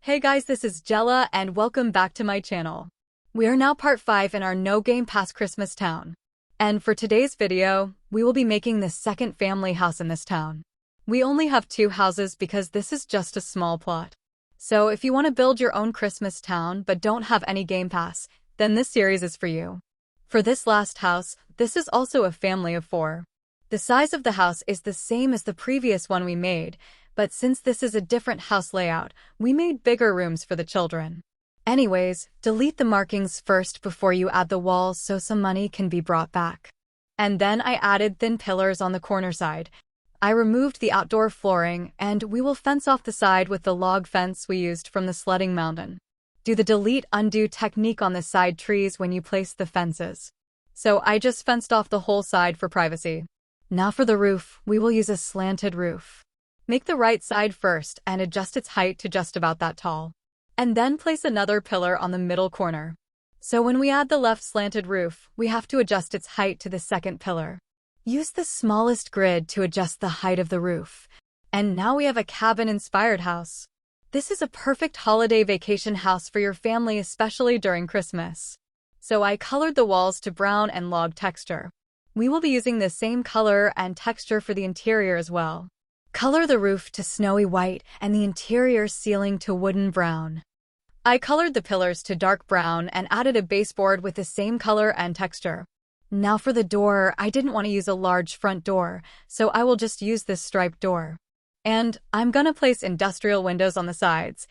Hey guys, this is Jella and welcome back to my channel. We are now part 5 in our No Game Pass Christmas town. And for today's video, we will be making the second family house in this town. We only have 2 houses because this is just a small plot. So if you want to build your own Christmas town but don't have any Game Pass, then this series is for you. For this last house, this is also a family of 4. The size of the house is the same as the previous one we made, but since this is a different house layout, we made bigger rooms for the children. Anyways, delete the markings first before you add the walls so some money can be brought back. And then I added thin pillars on the corner side. I removed the outdoor flooring, and we will fence off the side with the log fence we used from the sledding mountain. Do the delete-undo technique on the side trees when you place the fences. So I just fenced off the whole side for privacy. Now for the roof, we will use a slanted roof. Make the right side first and adjust its height to just about that tall. And then place another pillar on the middle corner. So when we add the left slanted roof, we have to adjust its height to the second pillar. Use the smallest grid to adjust the height of the roof. And now we have a cabin-inspired house. This is a perfect holiday vacation house for your family, especially during Christmas. So I colored the walls to brown and log texture. We will be using the same color and texture for the interior as well. Color the roof to snowy white and the interior ceiling to wooden brown. I colored the pillars to dark brown and added a baseboard with the same color and texture. Now for the door, I didn't want to use a large front door, so I will just use this striped door. And I'm gonna place industrial windows on the sides.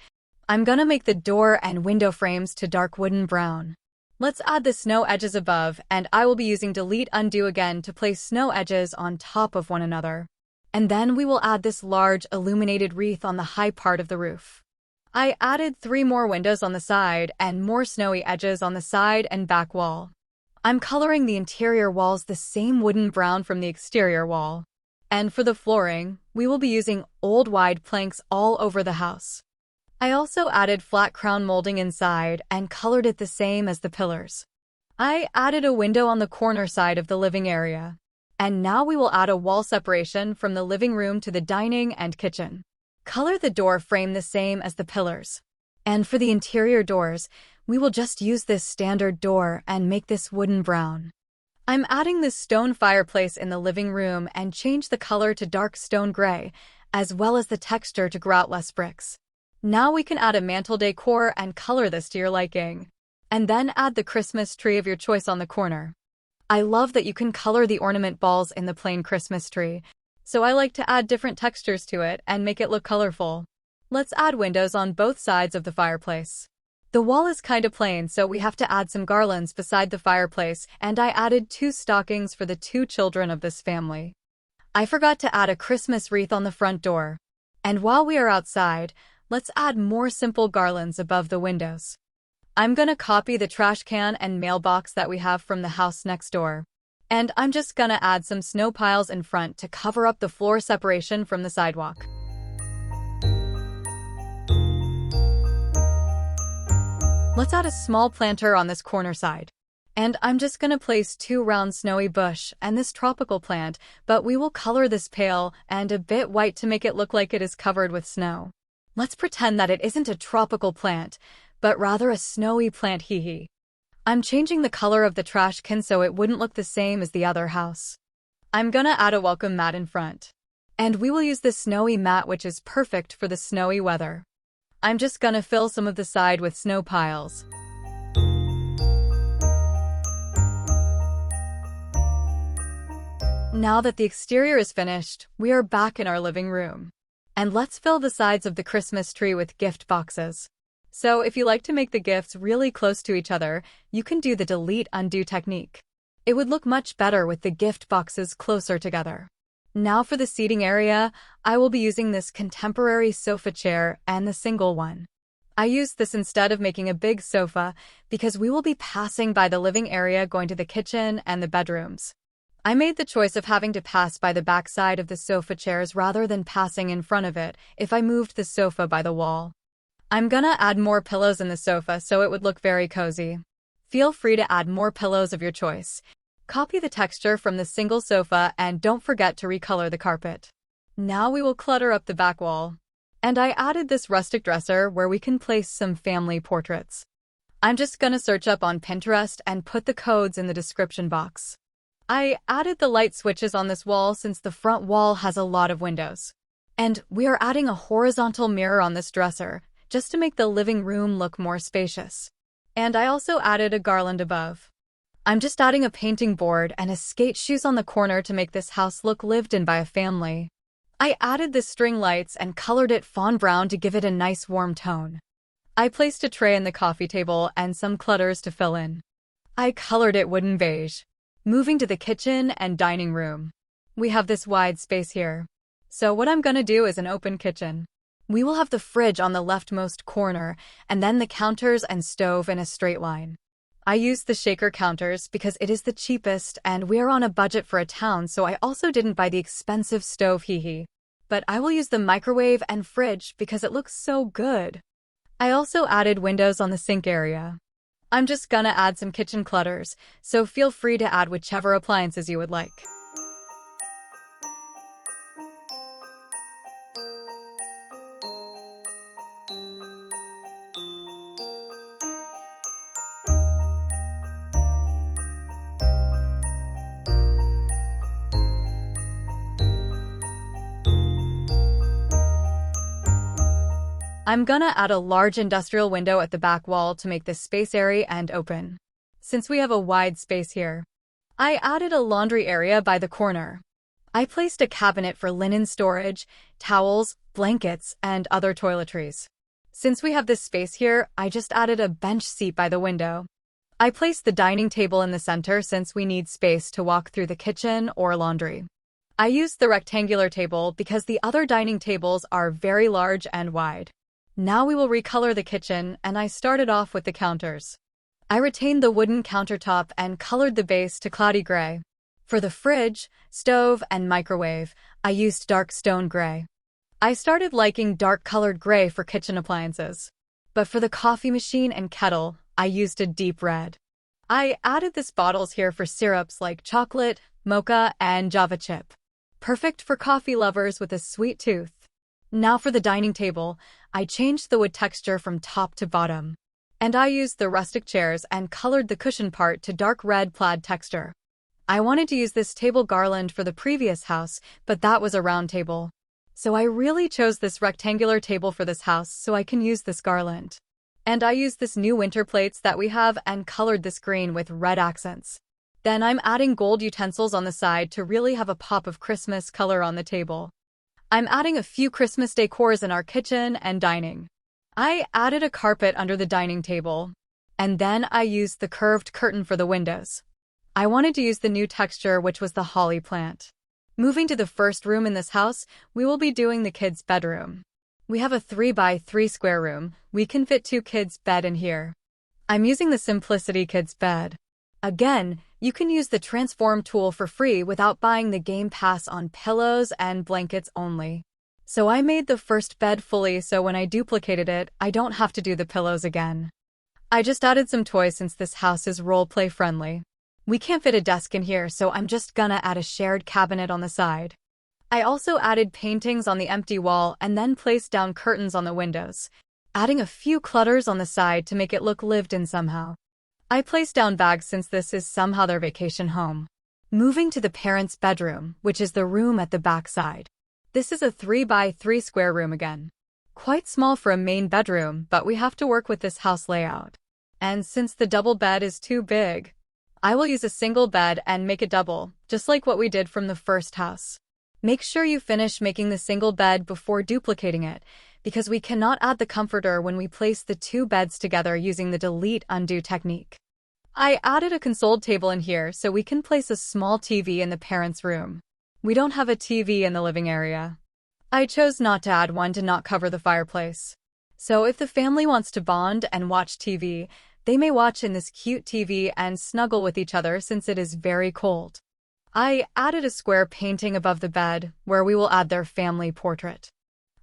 I'm gonna make the door and window frames to dark wooden brown. Let's add the snow edges above, and I will be using delete-undo again to place snow edges on top of one another. And then we will add this large illuminated wreath on the high part of the roof. I added 3 more windows on the side and more snowy edges on the side and back wall. I'm coloring the interior walls the same wooden brown from the exterior wall. And for the flooring, we will be using old wide planks all over the house. I also added flat crown molding inside and colored it the same as the pillars. I added a window on the corner side of the living area. And now we will add a wall separation from the living room to the dining and kitchen. Color the door frame the same as the pillars. And for the interior doors, we will just use this standard door and make this wooden brown. I'm adding this stone fireplace in the living room and change the color to dark stone gray, as well as the texture to grout less bricks. Now we can add a mantle decor and color this to your liking. And then add the Christmas tree of your choice on the corner. I love that you can color the ornament balls in the plain Christmas tree, so I like to add different textures to it and make it look colorful. Let's add windows on both sides of the fireplace. The wall is kinda plain, so we have to add some garlands beside the fireplace, and I added 2 stockings for the 2 children of this family. I forgot to add a Christmas wreath on the front door. And while we are outside, let's add more simple garlands above the windows. I'm gonna copy the trash can and mailbox that we have from the house next door. And I'm just gonna add some snow piles in front to cover up the floor separation from the sidewalk. Let's add a small planter on this corner side. And I'm just gonna place 2 round snowy bush and this tropical plant, but we will color this pale and a bit white to make it look like it is covered with snow. Let's pretend that it isn't a tropical plant, but rather a snowy plant, hee. I'm changing the color of the trash can so it wouldn't look the same as the other house. I'm gonna add a welcome mat in front. And we will use the snowy mat, which is perfect for the snowy weather. I'm just gonna fill some of the side with snow piles. Now that the exterior is finished, we are back in our living room. And let's fill the sides of the Christmas tree with gift boxes. So if you like to make the gifts really close to each other, you can do the delete-undo technique. It would look much better with the gift boxes closer together. Now for the seating area, I will be using this contemporary sofa chair and the single one. I used this instead of making a big sofa because we will be passing by the living area going to the kitchen and the bedrooms. I made the choice of having to pass by the back side of the sofa chairs rather than passing in front of it if I moved the sofa by the wall. I'm gonna add more pillows in the sofa so it would look very cozy. Feel free to add more pillows of your choice. Copy the texture from the single sofa and don't forget to recolor the carpet. Now we will clutter up the back wall. And I added this rustic dresser where we can place some family portraits. I'm just gonna search up on Pinterest and put the codes in the description box. I added the light switches on this wall since the front wall has a lot of windows. And we are adding a horizontal mirror on this dresser, just to make the living room look more spacious. And I also added a garland above. I'm just adding a painting board and a skate shoes on the corner to make this house look lived in by a family. I added the string lights and colored it fawn brown to give it a nice warm tone. I placed a tray in the coffee table and some clutters to fill in. I colored it wooden beige. Moving to the kitchen and dining room. We have this wide space here. So what I'm gonna do is an open kitchen. We will have the fridge on the leftmost corner and then the counters and stove in a straight line. I used the shaker counters because it is the cheapest and we are on a budget for a town, so I also didn't buy the expensive stove, hee. But I will use the microwave and fridge because it looks so good. I also added windows on the sink area. I'm just gonna add some kitchen clutters, so feel free to add whichever appliances you would like. I'm gonna add a large industrial window at the back wall to make this space airy and open. Since we have a wide space here, I added a laundry area by the corner. I placed a cabinet for linen storage, towels, blankets, and other toiletries. Since we have this space here, I just added a bench seat by the window. I placed the dining table in the center since we need space to walk through the kitchen or laundry. I used the rectangular table because the other dining tables are very large and wide. Now we will recolor the kitchen, and I started off with the counters. I retained the wooden countertop and colored the base to cloudy gray. For the fridge, stove, and microwave, I used dark stone gray. I started liking dark-colored gray for kitchen appliances. But for the coffee machine and kettle, I used a deep red. I added these bottles here for syrups like chocolate, mocha, and java chip. Perfect for coffee lovers with a sweet tooth. Now for the dining table, I changed the wood texture from top to bottom. And I used the rustic chairs and colored the cushion part to dark red plaid texture. I wanted to use this table garland for the previous house, but that was a round table. So I really chose this rectangular table for this house so I can use this garland. And I used this new winter plates that we have and colored this green with red accents. Then I'm adding gold utensils on the side to really have a pop of Christmas color on the table. I'm adding a few Christmas decors in our kitchen and dining. I added a carpet under the dining table. And then I used the curved curtain for the windows. I wanted to use the new texture, which was the holly plant. Moving to the first room in this house, we will be doing the kids' bedroom. We have a 3x3 square room. We can fit 2 kids' bed in here. I'm using the Simplicity Kids bed. Again, you can use the transform tool for free without buying the Gamepass on pillows and blankets only. So I made the first bed fully so when I duplicated it, I don't have to do the pillows again. I just added some toys since this house is role-play friendly. We can't fit a desk in here, so I'm just gonna add a shared cabinet on the side. I also added paintings on the empty wall and then placed down curtains on the windows, adding a few clutters on the side to make it look lived in somehow. I placed down bags since this is somehow their vacation home. Moving to the parents' bedroom, which is the room at the back side. This is a 3x3 square room again. Quite small for a main bedroom, but we have to work with this house layout. And since the double bed is too big, I will use a single bed and make it double, just like what we did from the first house. Make sure you finish making the single bed before duplicating it, because we cannot add the comforter when we place the 2 beds together using the delete-undo technique. I added a console table in here so we can place a small TV in the parents' room. We don't have a TV in the living area. I chose not to add one to not cover the fireplace. So if the family wants to bond and watch TV, they may watch in this cute TV and snuggle with each other since it is very cold. I added a square painting above the bed where we will add their family portrait.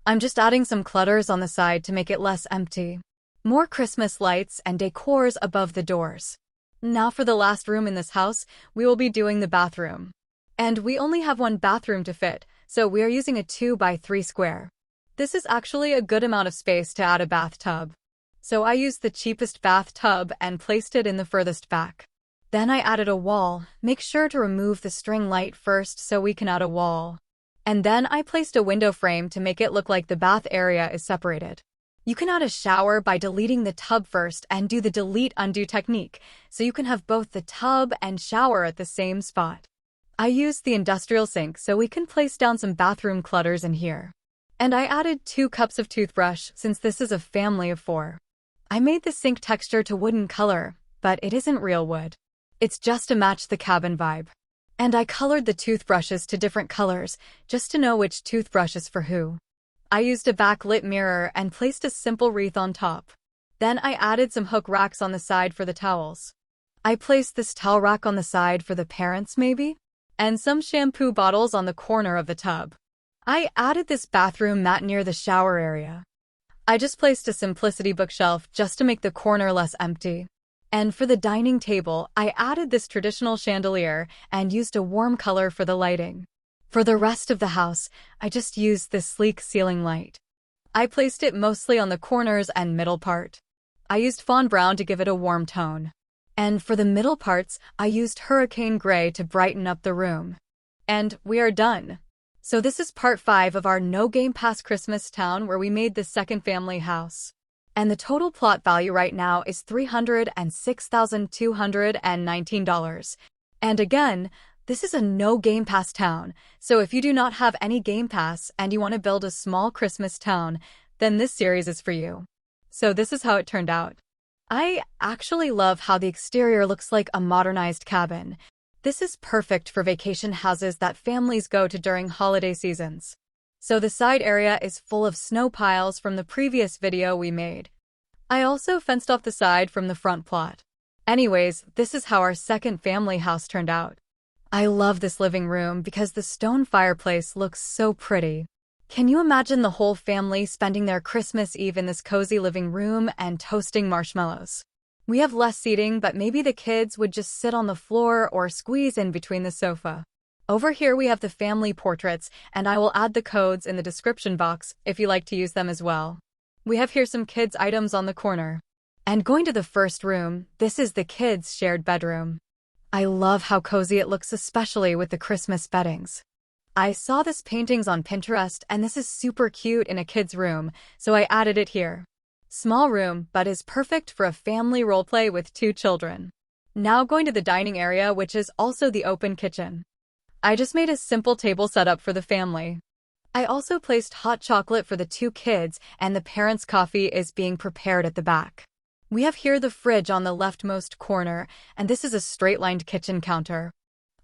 I'm just adding some clutters on the side to make it less empty. More Christmas lights and decors above the doors. Now for the last room in this house, we will be doing the bathroom. And we only have one bathroom to fit, so we are using a 2x3 square. This is actually a good amount of space to add a bathtub. So I used the cheapest bathtub and placed it in the furthest back. Then I added a wall. Make sure to remove the string light first so we can add a wall. And then I placed a window frame to make it look like the bath area is separated. You can add a shower by deleting the tub first and do the delete undo technique, so you can have both the tub and shower at the same spot. I used the industrial sink so we can place down some bathroom clutters in here. And I added 2 cups of toothbrush since this is a family of 4. I made the sink texture to wooden color, but it isn't real wood. It's just to match the cabin vibe. And I colored the toothbrushes to different colors, just to know which toothbrush is for who. I used a backlit mirror and placed a simple wreath on top. Then I added some hook racks on the side for the towels. I placed this towel rack on the side for the parents maybe? And some shampoo bottles on the corner of the tub. I added this bathroom mat near the shower area. I just placed a simplicity bookshelf just to make the corner less empty. And for the dining table, I added this traditional chandelier and used a warm color for the lighting. For the rest of the house, I just used this sleek ceiling light. I placed it mostly on the corners and middle part. I used fawn brown to give it a warm tone. And for the middle parts, I used hurricane gray to brighten up the room. And we are done. So this is part 5 of our No Game Pass Christmas town where we made the second family house. And the total plot value right now is $306,219. And again, this is a no Game Pass town, so if you do not have any Game Pass and you want to build a small Christmas town, then this series is for you. So this is how it turned out. I actually love how the exterior looks like a modernized cabin. This is perfect for vacation houses that families go to during holiday seasons. So the side area is full of snow piles from the previous video we made. I also fenced off the side from the front plot. Anyways, this is how our second family house turned out. I love this living room because the stone fireplace looks so pretty. Can you imagine the whole family spending their Christmas Eve in this cozy living room and toasting marshmallows? We have less seating, but maybe the kids would just sit on the floor or squeeze in between the sofa. Over here we have the family portraits, and I will add the codes in the description box if you like to use them as well. We have here some kids' items on the corner. And going to the first room, this is the kids' shared bedroom. I love how cozy it looks, especially with the Christmas beddings. I saw this paintings on Pinterest, and this is super cute in a kid's room, so I added it here. Small room, but is perfect for a family roleplay with 2 children. Now going to the dining area, which is also the open kitchen. I just made a simple table setup for the family. I also placed hot chocolate for the 2 kids, and the parents' coffee is being prepared at the back. We have here the fridge on the leftmost corner, and this is a straight-lined kitchen counter.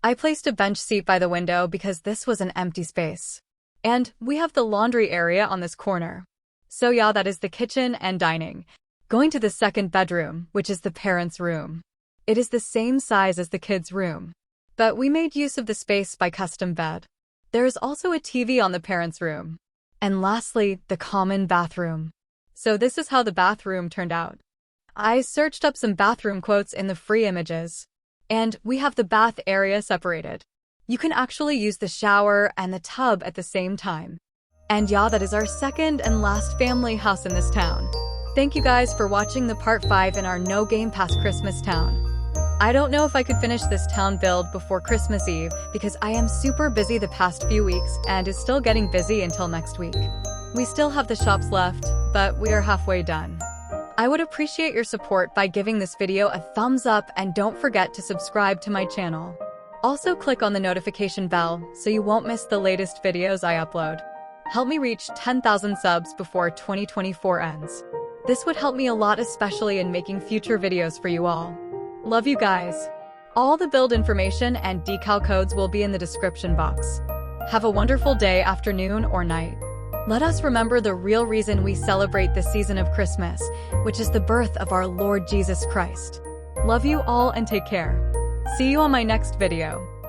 I placed a bench seat by the window because this was an empty space. And we have the laundry area on this corner. So yeah, that is the kitchen and dining. Going to the second bedroom, which is the parents' room. It is the same size as the kids' room. But we made use of the space by custom bed. There is also a TV on the parents' room. And lastly, the common bathroom. So this is how the bathroom turned out. I searched up some bathroom quotes in the free images. And we have the bath area separated. You can actually use the shower and the tub at the same time. And yeah, that is our second and last family house in this town. Thank you guys for watching the part 5 in our No Game Pass Christmas town. I don't know if I could finish this town build before Christmas Eve because I am super busy the past few weeks and is still getting busy until next week. We still have the shops left, but we are halfway done. I would appreciate your support by giving this video a thumbs up and don't forget to subscribe to my channel. Also click on the notification bell so you won't miss the latest videos I upload. Help me reach 10,000 subs before 2024 ends. This would help me a lot, especially in making future videos for you all. Love you guys. All the build information and decal codes will be in the description box. Have a wonderful day, afternoon, or night. Let us remember the real reason we celebrate the season of Christmas, which is the birth of our Lord Jesus Christ. Love you all and take care. See you on my next video.